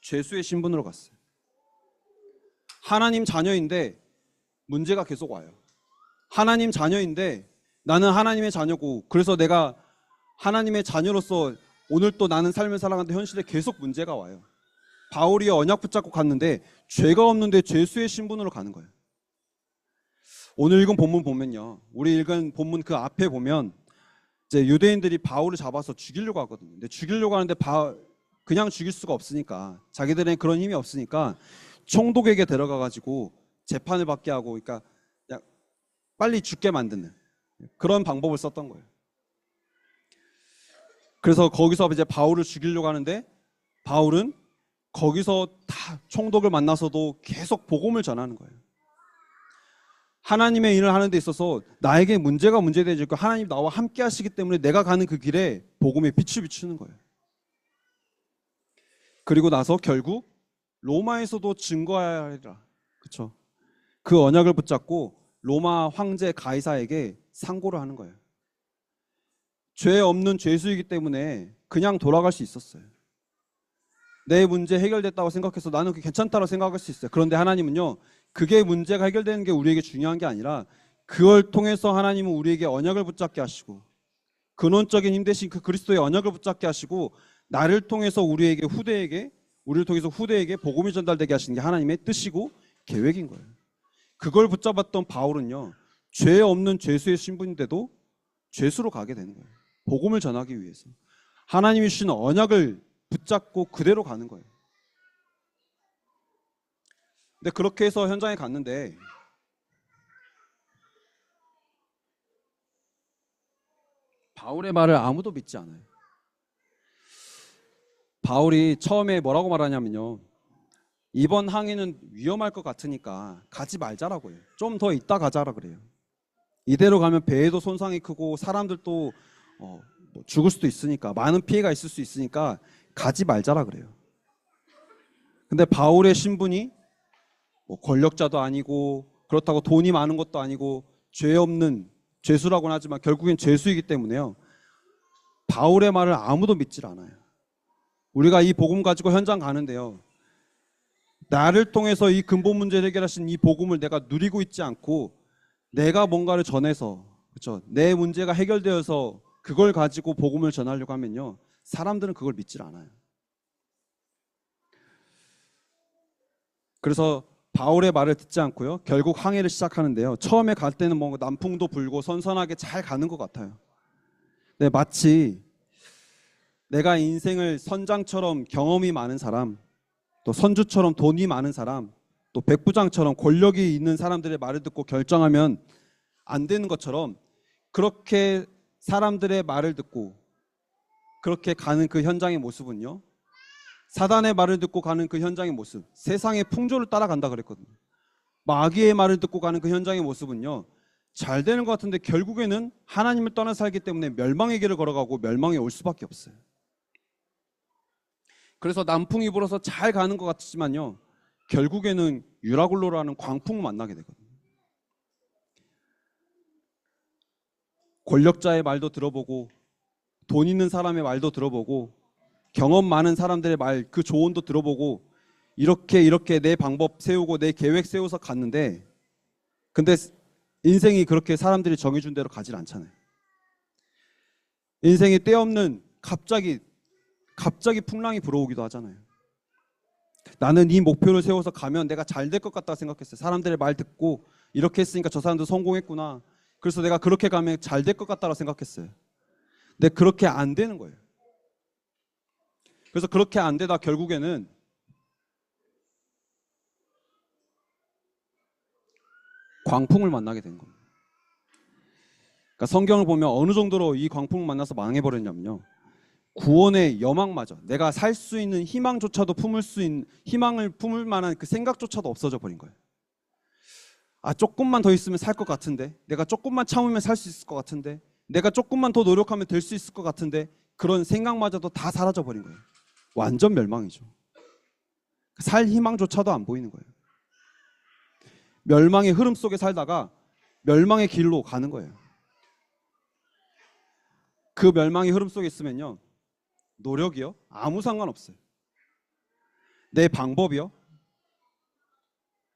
죄수의 신분으로 갔어요. 하나님 자녀인데 문제가 계속 와요. 하나님 자녀인데 나는 하나님의 자녀고, 그래서 내가 하나님의 자녀로서 오늘 또 나는 삶을 살아가는데 현실에 계속 문제가 와요. 바울이 언약 붙잡고 갔는데 죄가 없는데 죄수의 신분으로 가는 거예요. 오늘 읽은 본문 보면요, 우리 읽은 본문 그 앞에 보면 이제 유대인들이 바울을 잡아서 죽이려고 하거든요. 근데 죽이려고 하는데 그냥 죽일 수가 없으니까, 자기들에는 그런 힘이 없으니까 총독에게 데려가 가지고 재판을 받게 하고, 그러니까 그냥 빨리 죽게 만드는 그런 방법을 썼던 거예요. 그래서 거기서 이제 바울을 죽이려고 하는데 바울은 거기서 다 총독을 만나서도 계속 복음을 전하는 거예요. 하나님의 일을 하는 데 있어서 나에게 문제가 문제되지 않고 하나님 나와 함께 하시기 때문에 내가 가는 그 길에 복음의 빛을 비추는 거예요. 그리고 나서 결국 로마에서도 증거해야 하리라. 그렇죠? 그 언약을 붙잡고 로마 황제 가이사에게 상고를 하는 거예요. 죄 없는 죄수이기 때문에 그냥 돌아갈 수 있었어요. 내 문제 해결됐다고 생각해서 나는 그게 괜찮다고 생각할 수 있어요. 그런데 하나님은요, 그게 문제가 해결되는 게 우리에게 중요한 게 아니라 그걸 통해서 하나님은 우리에게 언약을 붙잡게 하시고 근원적인 힘 대신 그 그리스도의 언약을 붙잡게 하시고 나를 통해서 우리를 통해서 후대에게 복음이 전달되게 하시는 게 하나님의 뜻이고 계획인 거예요. 그걸 붙잡았던 바울은요, 죄 없는 죄수의 신분인데도 죄수로 가게 되는 거예요. 복음을 전하기 위해서 하나님이 주신 언약을 붙잡고 그대로 가는 거예요. 근데 그렇게 해서 현장에 갔는데 바울의 말을 아무도 믿지 않아요. 바울이 처음에 뭐라고 말하냐면요, 이번 항해는 위험할 것 같으니까 가지 말자라고 해요. 좀 더 있다 가자라 그래요. 이대로 가면 배에도 손상이 크고 사람들도 죽을 수도 있으니까, 많은 피해가 있을 수 있으니까 가지 말자라 그래요. 근데 바울의 신분이 권력자도 아니고 그렇다고 돈이 많은 것도 아니고 죄 없는 죄수라고는 하지만 결국엔 죄수이기 때문에요. 바울의 말을 아무도 믿질 않아요. 우리가 이 복음 가지고 현장 가는데요. 나를 통해서 이 근본 문제를 해결하신 이 복음을 내가 누리고 있지 않고 내가 뭔가를 전해서 그렇죠? 내 문제가 해결되어서 그걸 가지고 복음을 전하려고 하면요. 사람들은 그걸 믿질 않아요. 그래서 바울의 말을 듣지 않고요. 결국 항해를 시작하는데요. 처음에 갈 때는 뭔가 남풍도 불고 선선하게 잘 가는 것 같아요. 네, 마치 내가 인생을 선장처럼 경험이 많은 사람, 또 선주처럼 돈이 많은 사람, 또 백부장처럼 권력이 있는 사람들의 말을 듣고 결정하면 안 되는 것처럼 그렇게 사람들의 말을 듣고 그렇게 가는 그 현장의 모습은요. 사단의 말을 듣고 가는 그 현장의 모습, 세상의 풍조를 따라간다 그랬거든요. 마귀의 말을 듣고 가는 그 현장의 모습은요. 잘 되는 것 같은데 결국에는 하나님을 떠나 살기 때문에 멸망의 길을 걸어가고 멸망에 올 수밖에 없어요. 그래서 남풍이 불어서 잘 가는 것 같지만요. 결국에는 유라굴로라는 광풍을 만나게 되거든요. 권력자의 말도 들어보고 돈 있는 사람의 말도 들어보고 경험 많은 사람들의 말, 그 조언도 들어보고 이렇게 내 방법 세우고 내 계획 세워서 갔는데 근데 인생이 그렇게 사람들이 정해준 대로 가질 않잖아요. 인생이 때없는 갑자기 풍랑이 불어오기도 하잖아요. 나는 이 목표를 세워서 가면 내가 잘 될 것 같다 생각했어요. 사람들의 말 듣고 이렇게 했으니까 저 사람도 성공했구나. 그래서 내가 그렇게 가면 잘 될 것 같다고 생각했어요. 근데 그렇게 안 되는 거예요. 그래서 그렇게 안 되다 결국에는 광풍을 만나게 된 겁니다. 그러니까 성경을 보면 어느 정도로 이 광풍을 만나서 망해버렸냐면요. 구원의 여망마저 내가 살 수 있는 희망조차도 품을 수 있는 희망을 품을 만한 그 생각조차도 없어져 버린 거예요. 아, 조금만 더 있으면 살 것 같은데, 내가 조금만 참으면 살 수 있을 것 같은데, 내가 조금만 더 노력하면 될 수 있을 것 같은데, 그런 생각마저도 다 사라져 버린 거예요. 완전 멸망이죠. 살 희망조차도 안 보이는 거예요. 멸망의 흐름 속에 살다가 멸망의 길로 가는 거예요. 그 멸망의 흐름 속에 있으면요, 노력이요? 아무 상관없어요. 내 방법이요?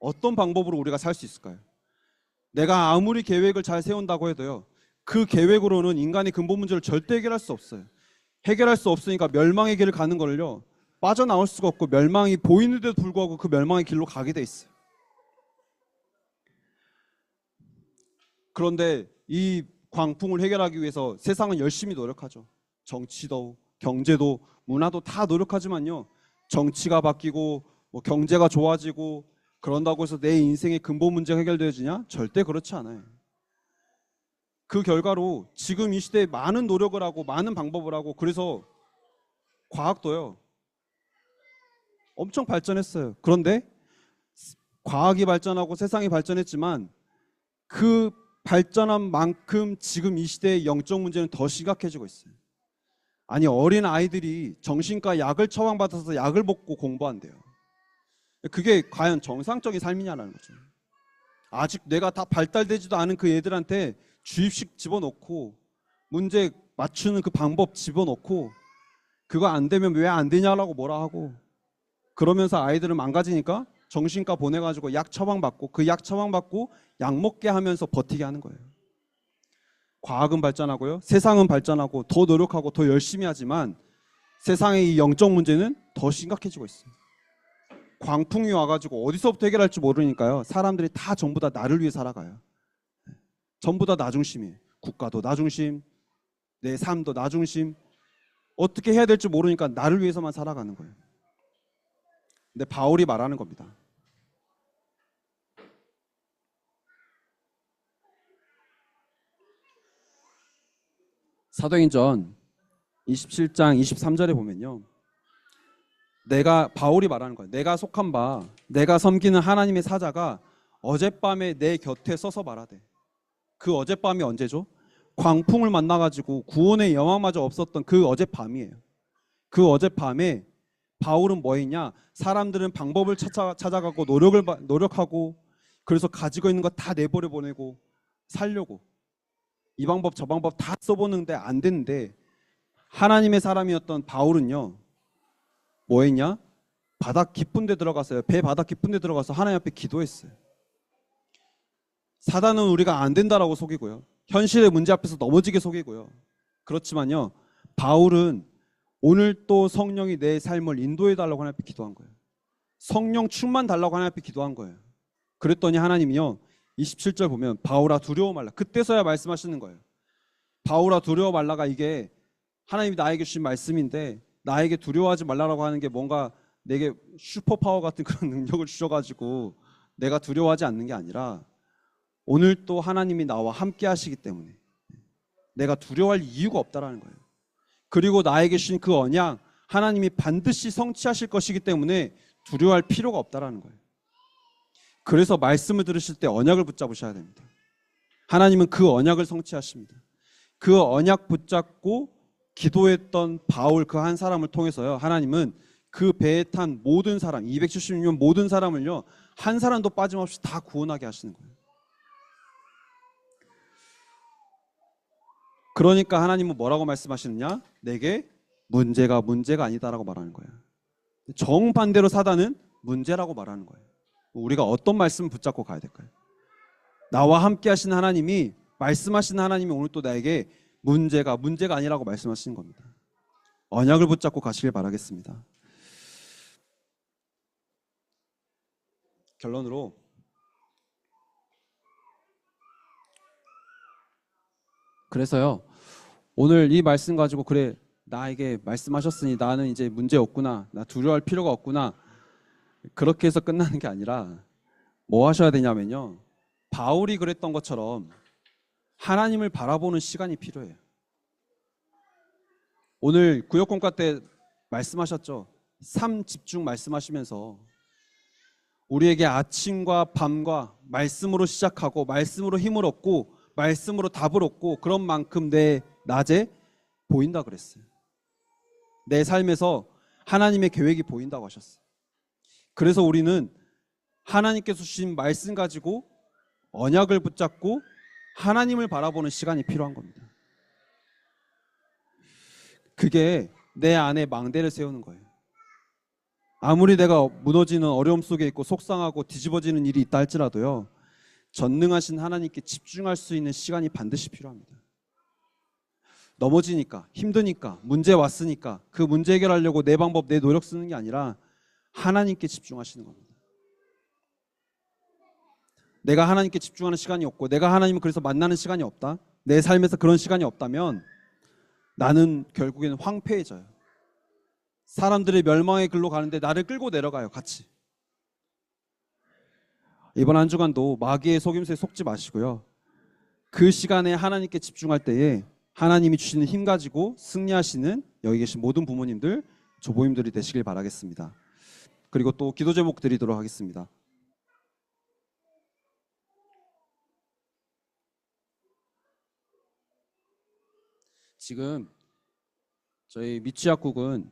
어떤 방법으로 우리가 살 수 있을까요? 내가 아무리 계획을 잘 세운다고 해도요, 그 계획으로는 인간의 근본 문제를 절대 해결할 수 없어요. 해결할 수 없으니까 멸망의 길을 가는 걸요, 빠져나올 수가 없고 멸망이 보이는데도 불구하고 그 멸망의 길로 가게 돼 있어요. 그런데 이 광풍을 해결하기 위해서 세상은 열심히 노력하죠. 정치도, 경제도, 문화도 다 노력하지만요, 정치가 바뀌고 뭐 경제가 좋아지고 그런다고 해서 내 인생의 근본 문제가 해결되어지냐? 절대 그렇지 않아요. 그 결과로 지금 이 시대에 많은 노력을 하고 많은 방법을 하고, 그래서 과학도요 엄청 발전했어요. 그런데 과학이 발전하고 세상이 발전했지만 그 발전한 만큼 지금 이 시대의 영적 문제는 더 심각해지고 있어요. 아니, 어린 아이들이 정신과 약을 처방받아서 약을 먹고 공부한대요. 그게 과연 정상적인 삶이냐라는 거죠. 아직 뇌가 다 발달되지도 않은 그 애들한테 주입식 집어넣고 문제 맞추는 그 방법 집어넣고 그거 안 되면 왜 안 되냐라고 뭐라 하고, 그러면서 아이들은 망가지니까 정신과 보내가지고 약 처방받고 그 약 처방받고 약 먹게 하면서 버티게 하는 거예요. 과학은 발전하고요, 세상은 발전하고 더 노력하고 더 열심히 하지만 세상의 이 영적 문제는 더 심각해지고 있어요. 광풍이 와가지고 어디서부터 해결할지 모르니까요, 사람들이 다 전부 다 나를 위해 살아가요. 전부 다 나 중심이에요. 국가도 나 중심, 내 삶도 나 중심. 어떻게 해야 될지 모르니까 나를 위해서만 살아가는 거예요. 근데 바울이 말하는 겁니다. 사도행전 27장 23절에 보면요, 바울이 말하는 거예요. 내가 속한 바, 내가 섬기는 하나님의 사자가 어젯밤에 내 곁에 서서 말하되. 그 어젯밤이 언제죠? 광풍을 만나가지고 구원의 여망마저 없었던 그 어젯밤이에요. 그 어젯밤에 바울은 뭐 했냐? 사람들은 방법을 찾아가고 노력하고, 그래서 가지고 있는 거 다 내버려 보내고 살려고 이 방법 저 방법 다 써보는데 안 됐는데, 하나님의 사람이었던 바울은요 뭐 했냐? 바닥 깊은 데 들어갔어요. 배 바닥 깊은 데 들어가서 하나님 앞에 기도했어요. 사단은 우리가 안 된다라고 속이고요, 현실의 문제 앞에서 넘어지게 속이고요. 그렇지만요, 바울은 오늘 또 성령이 내 삶을 인도해 달라고 하나님 앞에 기도한 거예요. 성령 충만 달라고 하나님 앞에 기도한 거예요. 그랬더니 하나님이요 27절 보면 바울아 두려워 말라, 그때서야 말씀하시는 거예요. 바울아 두려워 말라가 이게 하나님이 나에게 주신 말씀인데, 나에게 두려워하지 말라라고 하는 게 뭔가 내게 슈퍼파워 같은 그런 능력을 주셔가지고 내가 두려워하지 않는 게 아니라, 오늘 또 하나님이 나와 함께 하시기 때문에 내가 두려워할 이유가 없다라는 거예요. 그리고 나에게 주신 그 언약 하나님이 반드시 성취하실 것이기 때문에 두려워할 필요가 없다라는 거예요. 그래서 말씀을 들으실 때 언약을 붙잡으셔야 됩니다. 하나님은 그 언약을 성취하십니다. 그 언약 붙잡고 기도했던 바울 그 한 사람을 통해서요, 하나님은 그 배에 탄 모든 사람 276명 모든 사람을요 한 사람도 빠짐없이 다 구원하게 하시는 거예요. 그러니까 하나님은 뭐라고 말씀하시느냐? 내게 문제가 아니다라고 말하는 거예요. 정반대로 사단은 문제라고 말하는 거예요. 우리가 어떤 말씀을 붙잡고 가야 될까요? 나와 함께 하시는 하나님이, 말씀하시는 하나님이 오늘 또 나에게 문제가 아니라고 말씀하시는 겁니다. 언약을 붙잡고 가시길 바라겠습니다. 결론으로 그래서요 오늘 이 말씀 가지고 그래 나에게 말씀하셨으니 나는 이제 문제 없구나, 나 두려워할 필요가 없구나, 그렇게 해서 끝나는 게 아니라 뭐 하셔야 되냐면요, 바울이 그랬던 것처럼 하나님을 바라보는 시간이 필요해요. 오늘 구역공과 때 말씀하셨죠. 삶 집중 말씀하시면서 우리에게 아침과 밤과 말씀으로 시작하고 말씀으로 힘을 얻고 말씀으로 답을 얻고 그런 만큼 내 낮에 보인다 그랬어요. 내 삶에서 하나님의 계획이 보인다고 하셨어요. 그래서 우리는 하나님께서 주신 말씀 가지고 언약을 붙잡고 하나님을 바라보는 시간이 필요한 겁니다. 그게 내 안에 망대를 세우는 거예요. 아무리 내가 무너지는 어려움 속에 있고 속상하고 뒤집어지는 일이 있다 할지라도요, 전능하신 하나님께 집중할 수 있는 시간이 반드시 필요합니다. 넘어지니까, 힘드니까, 문제 왔으니까 그 문제 해결하려고 내 방법, 내 노력 쓰는 게 아니라 하나님께 집중하시는 겁니다. 내가 하나님께 집중하는 시간이 없고 내가 하나님을 그래서 만나는 시간이 없다, 내 삶에서 그런 시간이 없다면 나는 결국에는 황폐해져요. 사람들이 멸망의 길로 가는데 나를 끌고 내려가요, 같이. 이번 한 주간도 마귀의 속임수에 속지 마시고요, 그 시간에 하나님께 집중할 때에 하나님이 주시는 힘 가지고 승리하시는 여기 계신 모든 부모님들, 조부모님들이 되시길 바라겠습니다. 그리고 또 기도 제목 드리도록 하겠습니다. 지금 저희 미취학국은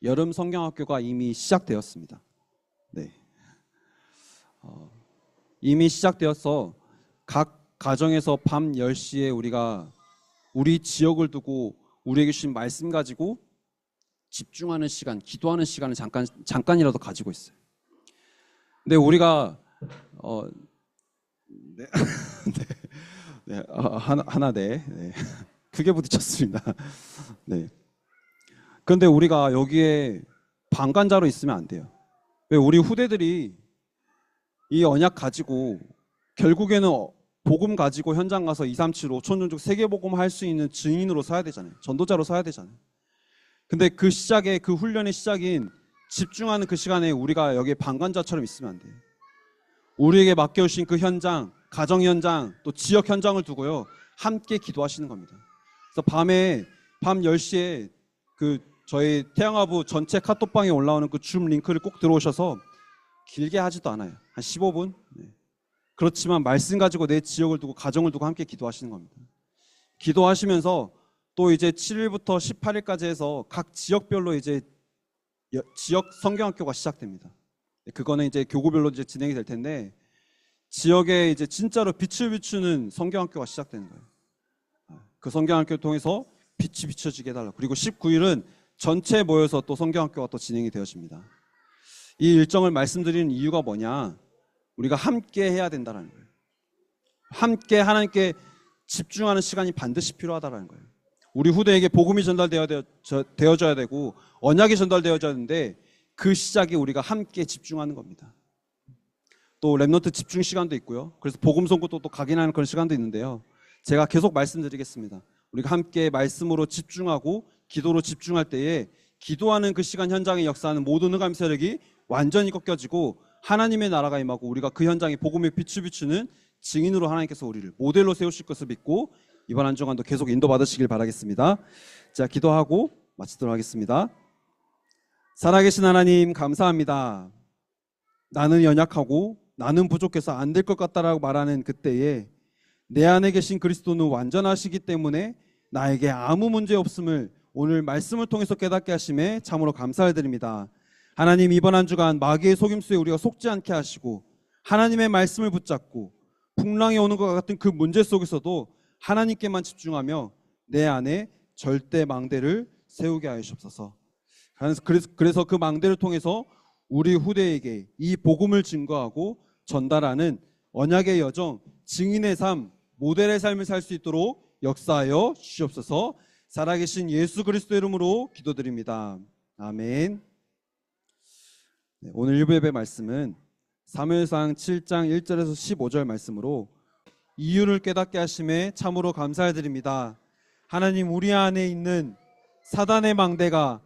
여름 성경학교가 이미 시작되었습니다. 네. 이미 시작되어서 각 가정에서 밤 10시에 우리가 우리 지역을 두고 우리에게 주신 말씀 가지고 집중하는 시간, 기도하는 시간을 잠깐이라도 가지고 있어요. 근데 우리가 네. 네. 하나 네. 크게 부딪혔습니다. 네. 그런데 우리가 여기에 방관자로 있으면 안 돼요. 왜? 우리 후대들이 이 언약 가지고 결국에는 복음 가지고 현장 가서 237 5천전족 세계복음 할 수 있는 증인으로 서야 되잖아요. 전도자로 서야 되잖아요. 근데 그 시작에, 그 훈련의 시작인 집중하는 그 시간에 우리가 여기에 방관자처럼 있으면 안 돼요. 우리에게 맡겨주신 그 현장, 가정 현장, 또 지역 현장을 두고요, 함께 기도하시는 겁니다. 그래서 밤 10시에 그 저희 태양아부 전체 카톡방에 올라오는 그 줌 링크를 꼭 들어오셔서, 길게 하지도 않아요. 한 15분? 네. 그렇지만 말씀 가지고 내 지역을 두고 가정을 두고 함께 기도하시는 겁니다. 기도하시면서 또 이제 7일부터 18일까지 해서 각 지역별로 이제 지역 성경학교가 시작됩니다. 그거는 이제 교구별로 이제 진행이 될 텐데, 지역에 이제 진짜로 빛을 비추는 성경학교가 시작되는 거예요. 그 성경학교를 통해서 빛이 비춰지게 해달라. 그리고 19일은 전체 모여서 또 성경학교가 또 진행이 되어집니다. 이 일정을 말씀드리는 이유가 뭐냐? 우리가 함께 해야 된다는 거예요. 함께 하나님께 집중하는 시간이 반드시 필요하다는 거예요. 우리 후대에게 복음이 전달되어져야 되고 언약이 전달되어져야 되는데 그 시작이 우리가 함께 집중하는 겁니다. 또 렘넌트 집중 시간도 있고요. 그래서 복음 선포도 또 각인하는 그런 시간도 있는데요. 제가 계속 말씀드리겠습니다. 우리가 함께 말씀으로 집중하고 기도로 집중할 때에 기도하는 그 시간 현장에 역사하는 모든 흑암 세력이 완전히 꺾여지고 하나님의 나라가 임하고 우리가 그 현장에 복음의 빛을 비추는 증인으로 하나님께서 우리를 모델로 세우실 것을 믿고 이번 한 주간도 계속 인도받으시길 바라겠습니다. 자, 기도하고 마치도록 하겠습니다. 살아계신 하나님 감사합니다. 나는 연약하고 나는 부족해서 안 될 것 같다라고 말하는 그때에 내 안에 계신 그리스도는 완전하시기 때문에 나에게 아무 문제 없음을 오늘 말씀을 통해서 깨닫게 하심에 참으로 감사를 드립니다. 하나님, 이번 한 주간 마귀의 속임수에 우리가 속지 않게 하시고 하나님의 말씀을 붙잡고 풍랑이 오는 것 같은 그 문제 속에서도 하나님께만 집중하며 내 안에 절대 망대를 세우게 하시옵소서. 그래서 그 망대를 통해서 우리 후대에게 이 복음을 증거하고 전달하는 언약의 여정, 증인의 삶, 모델의 삶을 살 수 있도록 역사하여 주시옵소서. 살아계신 예수 그리스도 이름으로 기도드립니다. 아멘. 네, 오늘 일부 예배 말씀은 사무엘상 7장 1절에서 15절 말씀으로 이유를 깨닫게 하심에 참으로 감사를 드립니다. 하나님, 우리 안에 있는 사단의 망대가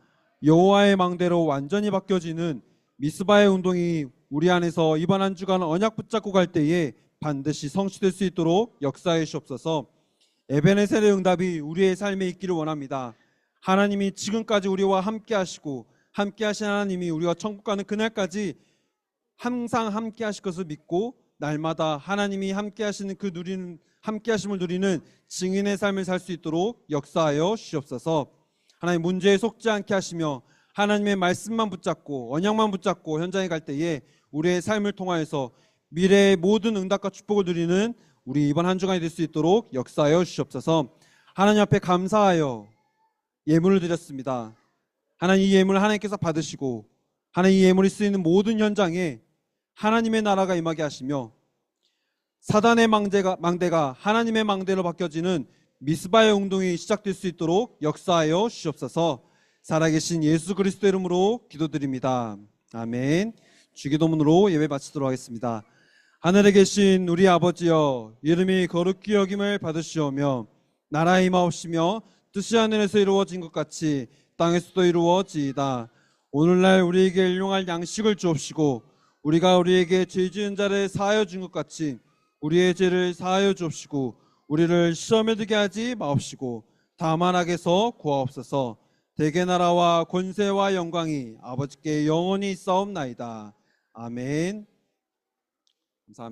여호와의 망대로 완전히 바뀌어지는 미스바의 운동이 우리 안에서 이번 한 주간 언약 붙잡고 갈 때에 반드시 성취될 수 있도록 역사해 주옵소서. 에베네셀의 응답이 우리의 삶에 있기를 원합니다. 하나님이 지금까지 우리와 함께 하시고 함께 하신 하나님이 우리가 천국 가는 그날까지 항상 함께 하실 것을 믿고 날마다 하나님이 함께 하시는 함께 하심을 누리는 증인의 삶을 살 수 있도록 역사하여 주시옵소서. 하나님, 문제에 속지 않게 하시며 하나님의 말씀만 붙잡고 언약만 붙잡고 현장에 갈 때에 우리의 삶을 통하여서 미래의 모든 응답과 축복을 누리는 우리 이번 한 주간이 될 수 있도록 역사하여 주시옵소서. 하나님 앞에 감사하여 예물을 드렸습니다. 하나님, 이 예물을 하나님께서 받으시고 하나님, 이 예물이 쓰이는 모든 현장에 하나님의 나라가 임하게 하시며 사단의 망대가 하나님의 망대로 바뀌어지는 미스바의 운동이 시작될 수 있도록 역사하여 주시옵소서. 살아계신 예수 그리스도 이름으로 기도드립니다. 아멘. 주기도문으로 예배 마치도록 하겠습니다. 하늘에 계신 우리 아버지여, 이름이 거룩히 여김을 받으시오며 나라 임하옵시며 뜻이 하늘에서 이루어진 것 같이 땅에서도 이루어지이다. 오늘날 우리에게 일용할 양식을 주옵시고 우리가 우리에게 죄 지은 자를 사하여 준 것 같이 우리의 죄를 사하여 주옵시고 우리를 시험에 들게 하지 마옵시고 다만 악에서 구하옵소서. 대개 나라와 권세와 영광이 아버지께 영원히 있사옵나이다. 아멘. 감사합니다.